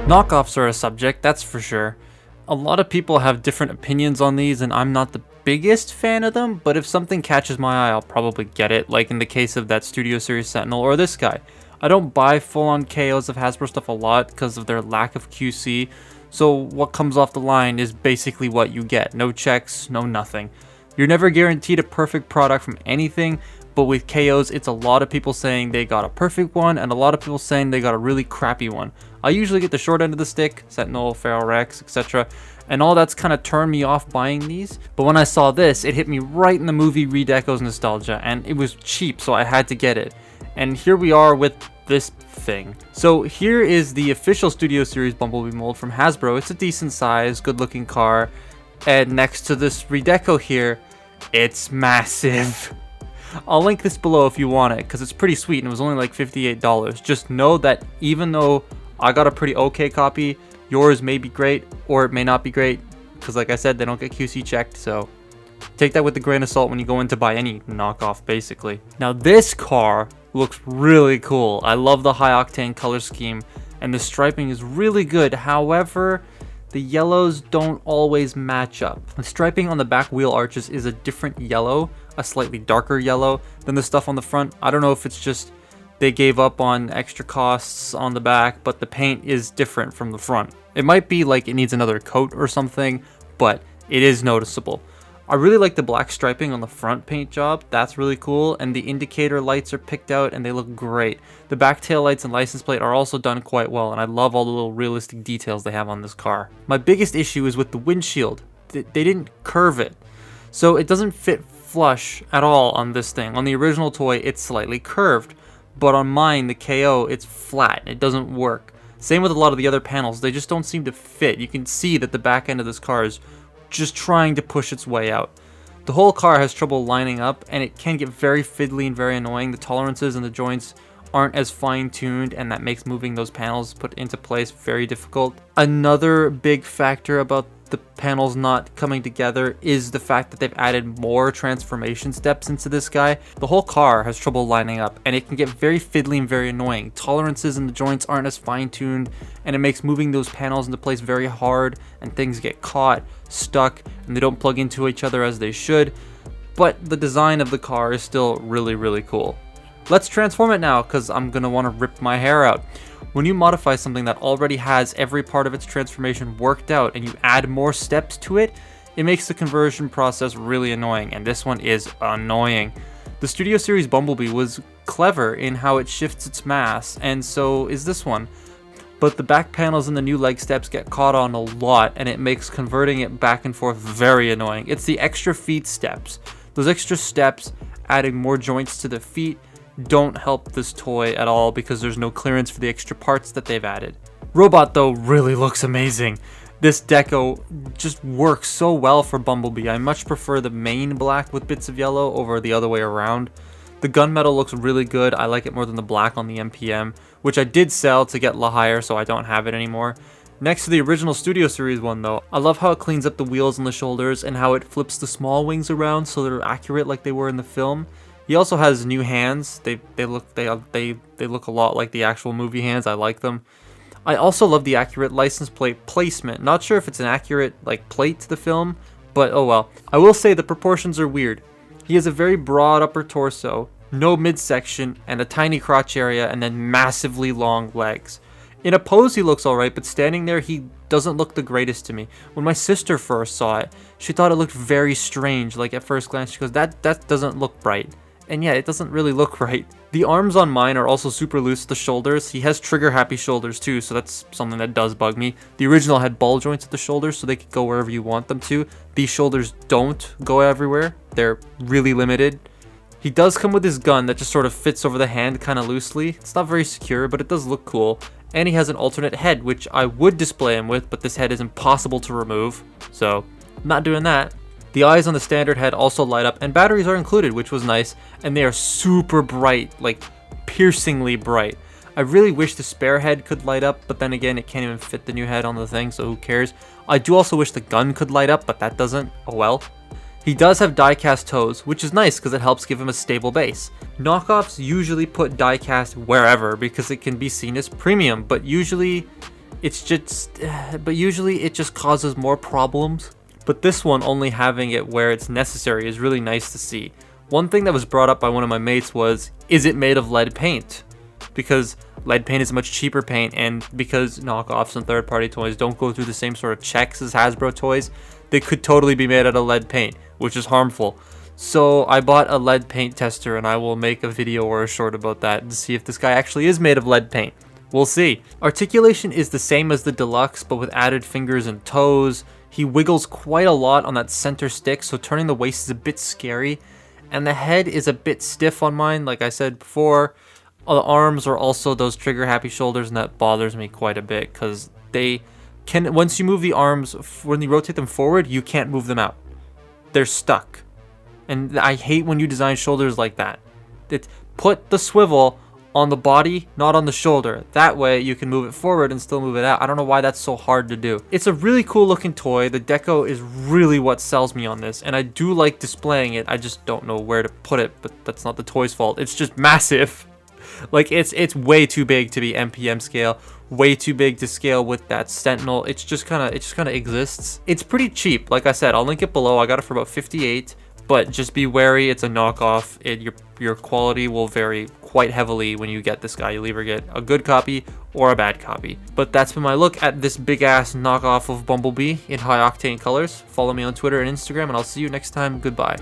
Knockoffs are a subject, that's for sure. A lot of people have different opinions on these, and I'm not the biggest fan of them, but if something catches my eye, I'll probably get it, like in the case of that Studio Series Sentinel or this guy. I don't buy full-on KOs of Hasbro stuff a lot because of their lack of QC, so what comes off the line is basically what you get. No checks, no nothing. You're never guaranteed a perfect product from anything, but with KOs, it's a lot of people saying they got a perfect one, and a lot of people saying they got a really crappy one. I usually get the short end of the stick, Sentinel, Feral Rex, etc. And all that's kind of turned me off buying these. But when I saw this, it hit me right in the movie Redecos nostalgia, and it was cheap, so I had to get it. And here we are with this thing. So here is the official Studio Series Bumblebee mold from Hasbro. It's a decent size, good looking car. And next to this Redeco here, it's massive. I'll link this below if you want it, because it's pretty sweet and it was only like $58. Just know that even though I got a pretty okay copy, yours may be great or it may not be great, because like I said, they don't get QC checked, so take that with a grain of salt when you go in to buy any knockoff, basically. Now this car looks really cool. I love the high octane color scheme and the striping is really good. However, the yellows don't always match up. The striping on the back wheel arches is a different yellow, a slightly darker yellow than the stuff on the front. I don't know if it's just they gave up on extra costs on the back, but the paint is different from the front. It might be like it needs another coat or something, but it is noticeable. I really like the black striping on the front paint job. That's really cool, and the indicator lights are picked out and they look great. The back tail lights and license plate are also done quite well, and I love all the little realistic details they have on this car. My biggest issue is with the windshield. They didn't curve it, so it doesn't fit flush at all on this thing. On the original toy, it's slightly curved, but on mine, the KO, it's flat. It doesn't work. Same with a lot of the other panels. They just don't seem to fit. You can see that the back end of this car is just trying to push its way out. The whole car has trouble lining up, and it can get very fiddly and very annoying. The tolerances and the joints aren't as fine-tuned, and that makes moving those panels put into place very difficult. Another big factor about the panels not coming together is the fact that they've added more transformation steps into this guy. The whole car has trouble lining up, and it can get very fiddly and very annoying. Tolerances in the joints aren't as fine-tuned, and it makes moving those panels into place very hard, and things get caught, stuck, and they don't plug into each other as they should. But the design of the car is still really, really cool. Let's transform it now, because I'm going to want to rip my hair out. When you modify something that already has every part of its transformation worked out and you add more steps to it, it makes the conversion process really annoying, and this one is annoying. The Studio Series Bumblebee was clever in how it shifts its mass, and so is this one. But the back panels and the new leg steps get caught on a lot, and it makes converting it back and forth very annoying. It's the extra feet steps. Those extra steps, adding more joints to the feet, don't help this toy at all because there's no clearance for the extra parts that they've added. Robot though really looks amazing. This deco just works so well for Bumblebee. I much prefer the main black with bits of yellow over the other way around. The gunmetal looks really good. I like it more than the black on the MPM, which I did sell to get La higher, so I don't have it anymore. Next to the original Studio Series one though, I love how it cleans up the wheels and the shoulders and how it flips the small wings around so they're accurate like they were in the film. He also has new hands. They look a lot like the actual movie hands. I like them. I also love the accurate license plate placement. Not sure if it's an accurate plate to the film, but oh well. I will say the proportions are weird. He has a very broad upper torso, no midsection, and a tiny crotch area, and then massively long legs. In a pose he looks alright, but standing there he doesn't look the greatest to me. When my sister first saw it, she thought it looked very strange. Like at first glance she goes, that doesn't look right. And yeah, it doesn't really look right. The arms on mine are also super loose at the shoulders. He has trigger happy shoulders too, so that's something that does bug me. The original had ball joints at the shoulders so they could go wherever you want them to. These shoulders don't go everywhere. They're really limited. He does come with his gun that just sort of fits over the hand kind of loosely. It's not very secure, but it does look cool. And he has an alternate head, which I would display him with, but this head is impossible to remove, so I'm not doing that. The eyes on the standard head also light up, and batteries are included, which was nice, and they are super bright, like piercingly bright. I really wish the spare head could light up, but then again, it can't even fit the new head on the thing, so who cares. I do also wish the gun could light up, but that doesn't. Oh well. He does have die-cast toes, which is nice because it helps give him a stable base. Knockoffs usually put die-cast wherever because it can be seen as premium, but usually It's just, but usually it just causes more problems. But this one, only having it where it's necessary is really nice to see. One thing that was brought up by one of my mates was, is it made of lead paint? Because lead paint is a much cheaper paint, and because knockoffs and third-party toys don't go through the same sort of checks as Hasbro toys, they could totally be made out of lead paint, which is harmful. So I bought a lead paint tester, and I will make a video or a short about that to see if this guy actually is made of lead paint. We'll see. Articulation is the same as the deluxe, but with added fingers and toes. He wiggles quite a lot on that center stick, so turning the waist is a bit scary. And the head is a bit stiff on mine, like I said before. The arms are also those trigger happy shoulders, and that bothers me quite a bit because they can, once you move the arms, when you rotate them forward, you can't move them out. They're stuck. And I hate when you design shoulders like that. Put the swivel on the body, not on the shoulder. That way you can move it forward and still move it out. I don't know why that's so hard to do. It's a really cool looking toy. The deco is really what sells me on this, and I do like displaying it. I just don't know where to put it, but that's not the toy's fault. It's just massive. Like, it's way too big to be MPM scale, way too big to scale with that Sentinel. It just kind of exists. It's pretty cheap. Like I said, I'll link it below. I got it for about 58, but just be wary. It's a knockoff. Your quality will vary quite heavily when you get this guy. You'll either get a good copy or a bad copy. But that's been my look at this big ass knockoff of Bumblebee in high octane colors. Follow me on Twitter and Instagram, and I'll see you next time. Goodbye.